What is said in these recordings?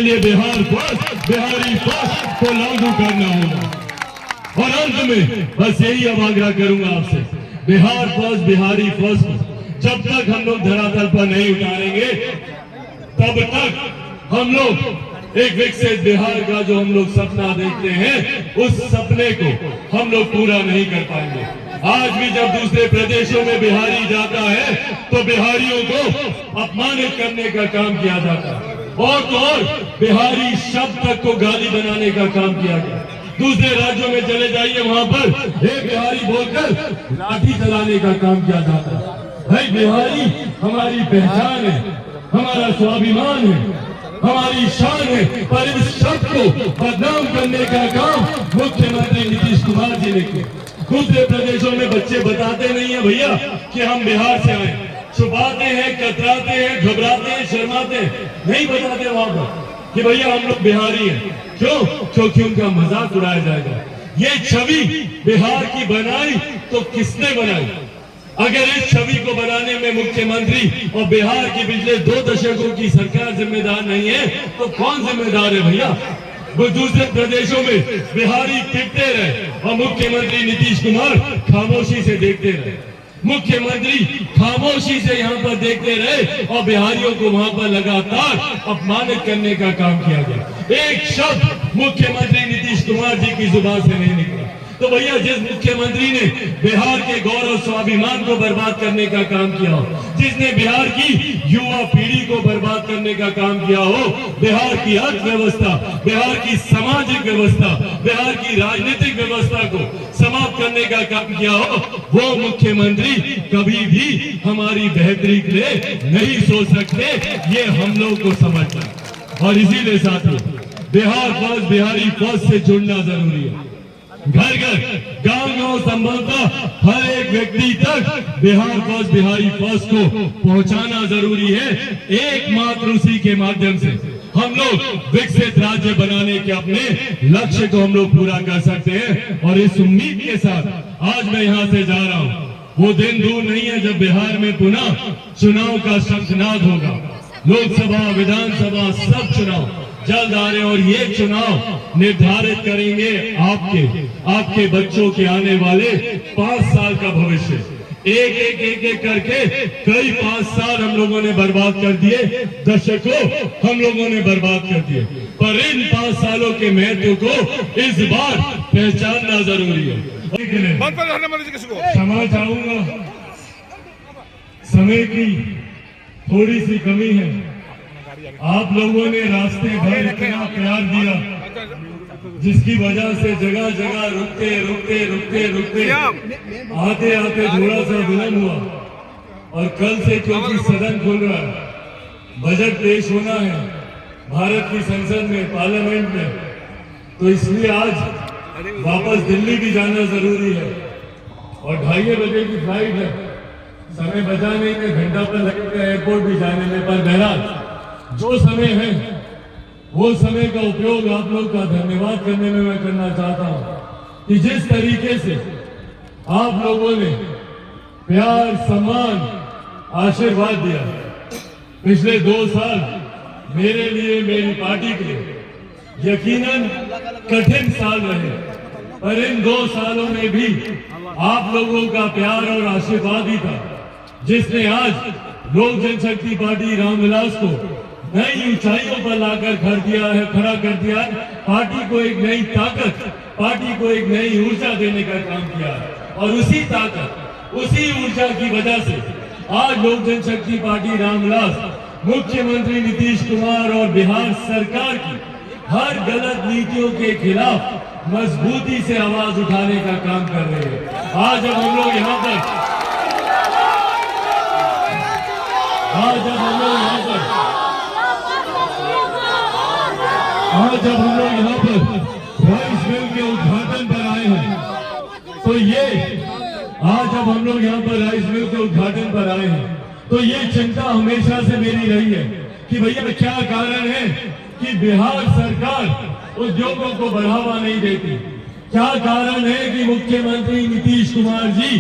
इसके लिए Bihar first, Bihari first को लागू करना होगा। और अंत में बस यही अब आग्रह करूंगा आपसे, बिहार फर्स्ट, बिहारी फर्स्ट जब तक हम लोग धरातल पर नहीं उतारेंगे तब तक हम लोग एक विकसित बिहार का जो हम लोग सपना देखते हैं उस सपने को हम लोग पूरा नहीं कर पाएंगे। आज भी जब दूसरे प्रदेशों में बिहारी जाता है तो बिहारियों को अपमानित करने का काम किया जाता है, और तो और बिहारी शब्द तक को गाली बनाने का काम किया गया। दूसरे राज्यों में चले जाइए, वहां पर हे बिहारी बोलकर लाठी चलाने का काम किया जाता है। भाई बिहारी हमारी पहचान है, हमारा स्वाभिमान है, हमारी शान है, पर इस शब्द को बदनाम करने का काम मुख्यमंत्री नीतीश कुमार जी ने किया। दूसरे प्रदेशों में बच्चे बताते नहीं है भैया कि हम बिहार से आए, छुपाते हैं, कतराते हैं, घबराते हैं, शर्माते हैं, नहीं बताते वहां पर कि भैया हम लोग बिहारी हैं। क्यों? क्योंकि उनका मजाक उड़ाया जाएगा। ये छवि बिहार की बनाई तो किसने बनाई? अगर इस छवि को बनाने में मुख्यमंत्री और बिहार की पिछले 2 दशकों की सरकार जिम्मेदार नहीं है तो कौन जिम्मेदार है भैया? वो दूसरे प्रदेशों में बिहारी पिटते रहे और मुख्यमंत्री नीतीश कुमार खामोशी से देखते रहे। मुख्यमंत्री खामोशी से यहाँ पर देखते रहे और बिहारियों को वहां पर लगातार अपमानित करने का काम किया गया। एक शब्द मुख्यमंत्री नीतीश कुमार जी की जुबान से नहीं निकला। तो भैया जिस मुख्यमंत्री ने बिहार के गौरव स्वाभिमान को बर्बाद करने का काम किया हो, जिसने बिहार की युवा पीढ़ी को बर्बाद करने का काम किया हो, बिहार की अर्थव्यवस्था, बिहार की सामाजिक व्यवस्था, बिहार की राजनीतिक व्यवस्था को समाप्त करने का काम किया हो, वो मुख्यमंत्री कभी भी हमारी बेहतरी के लिए नहीं सोच सकते। ये हम लोग को समझना है। और इसीलिए साथियों, बिहार फर्स्ट, बिहारी फर्स्ट से जुड़ना जरूरी है। घर घर, गांव गांव, संभवतः हर एक व्यक्ति तक बिहार फर्स्ट, बिहारी फर्स्ट को पहुंचाना जरूरी है। एकमात्र उसी के माध्यम से हम लोग विकसित राज्य बनाने के अपने लक्ष्य को हम लोग पूरा कर सकते हैं। और इस उम्मीद के साथ आज मैं यहाँ से जा रहा हूँ। वो दिन दूर नहीं है जब बिहार में पुनः चुनाव का शंखनाद होगा। लोकसभा, विधानसभा सब चुनाव जल्द आ रहे, और ये चुनाव निर्धारित करेंगे आपके बच्चों के आने वाले 5 साल का भविष्य। एक करके कई 5 साल हम लोगों ने बर्बाद कर दिए, दशकों हम लोगों ने बर्बाद कर दिए, पर इन 5 सालों के महत्व को इस बार पहचानना जरूरी है। क्षमा चाहूंगा, समय की थोड़ी सी कमी है। आप लोगों ने रास्ते भर इतना प्यार दिया जिसकी वजह से जगह जगह रुकते आते थोड़ा सा विलंब हुआ। और कल से क्योंकि सदन खुल रहा है, बजट पेश होना है भारत की संसद में, पार्लियामेंट में, तो इसलिए आज वापस दिल्ली भी जाना जरूरी है। और 2:30 बजे की फ्लाइट है, समय बचा नहीं है, घंटा पर लगेगा एयरपोर्ट भी जाने में। पर बहरहाल जो समय है वो समय का उपयोग आप लोग का धन्यवाद करने में मैं करना चाहता हूं कि जिस तरीके से आप लोगों ने प्यार, सम्मान, आशीर्वाद दिया पिछले 2 साल मेरे लिए, मेरी पार्टी के लिए यकीनन कठिन साल रहे, पर इन 2 सालों में भी आप लोगों का प्यार और आशीर्वाद ही था जिसने आज लोक जनशक्ति पार्टी रामविलास को नई ऊंचाइयों पर लाकर खड़ा कर दिया है। पार्टी को एक नई ताकत, पार्टी को एक नई ऊर्जा देने का काम किया है। और उसी ताकत, उसी ऊर्जा की वजह से आज लोक जनशक्ति पार्टी रामविलास मुख्यमंत्री नीतीश कुमार और बिहार सरकार की हर गलत नीतियों के खिलाफ मजबूती से आवाज उठाने का काम कर रहे हैं। आज जब हम लोग यहाँ पर राइस मिल के उद्घाटन पर आए हैं, तो ये आज जब हम लोग यहाँ पर राइस मिल के उद्घाटन पर आए हैं तो ये चिंता हमेशा से मेरी रही है कि भैया क्या कारण है कि बिहार सरकार उद्योगों को बढ़ावा नहीं देती। क्या कारण है कि मुख्यमंत्री नीतीश कुमार जी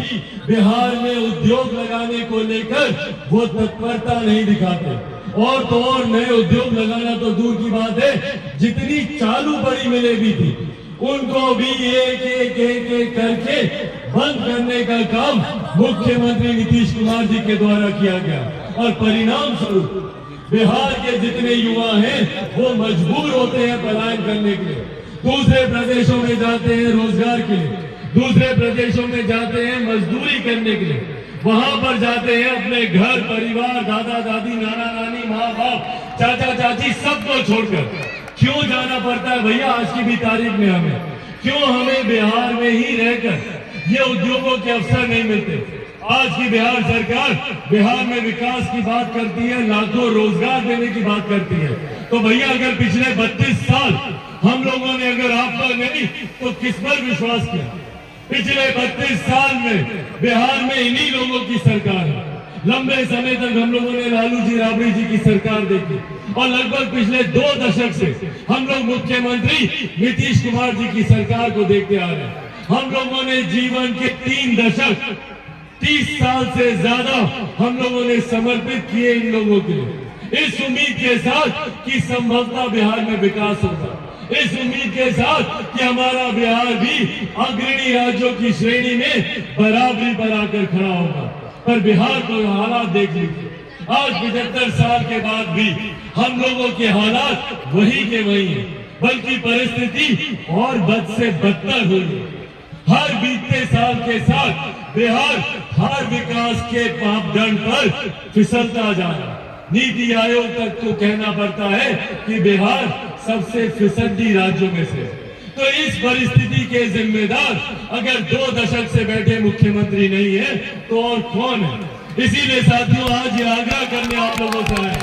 बिहार में उद्योग लगाने को लेकर वो तत्परता नहीं दिखाते। और तो और नए उद्योग लगाना तो दूर की बात है, जितनी चालू बड़ी मिलें भी थी उनको भी एक एक एक एक करके बंद करने का काम मुख्यमंत्री नीतीश कुमार जी के द्वारा किया गया। और परिणाम स्वरूप बिहार के जितने युवा हैं वो मजबूर होते हैं पलायन करने के लिए, दूसरे प्रदेशों में जाते हैं रोजगार के लिए, दूसरे प्रदेशों में जाते हैं मजदूरी करने के लिए, वहां पर जाते हैं अपने घर परिवार, दादा दादी, नाना नानी, माँ बाप, चाचा चाची सबको छोड़कर। क्यों जाना पड़ता है भैया आज की भी तारीख में हमें? क्यों हमें बिहार में ही रहकर ये उद्योगों के अवसर नहीं मिलते? आज की बिहार सरकार बिहार में विकास की बात करती है, लाखों रोजगार देने की बात करती है। तो भैया अगर पिछले 32 साल हम लोगों ने अगर आप पर नहीं तो किस पर विश्वास किया? पिछले 32 साल में बिहार में इन्हीं लोगों की सरकार है। लंबे समय तक हम लोगों ने लालू जी राबड़ी जी की सरकार देखी और लगभग पिछले 2 दशक से हम लोग मुख्यमंत्री नीतीश कुमार जी की सरकार को देखते आ रहे हैं। हम लोगों ने जीवन के 3 दशक 30 साल से ज्यादा हम लोगों ने समर्पित किए इन लोगों के लिए, इस उम्मीद के साथ कि संभवतः बिहार में विकास होगा, इस उम्मीद के साथ कि हमारा बिहार भी अग्रणी राज्यों की श्रेणी में बराबरी पर आकर खड़ा होगा। पर बिहार को हालात देख लीजिए, आज 75 साल के बाद भी हम लोगों के हालात वही के वही हैं, बल्कि परिस्थिति और बद से बदतर हुई है। हर बीतते साल के साथ बिहार हर विकास के मापदंड पर फिसलता जा रहा है। नीति आयोग तक तो कहना पड़ता है कि बिहार सबसे फिसड्डी राज्यों में से। तो इस परिस्थिति के जिम्मेदार अगर 2 दशक से बैठे मुख्यमंत्री नहीं है तो और कौन है? इसीलिए साथियों आज ये आग्रह करने आप लोगों से आए।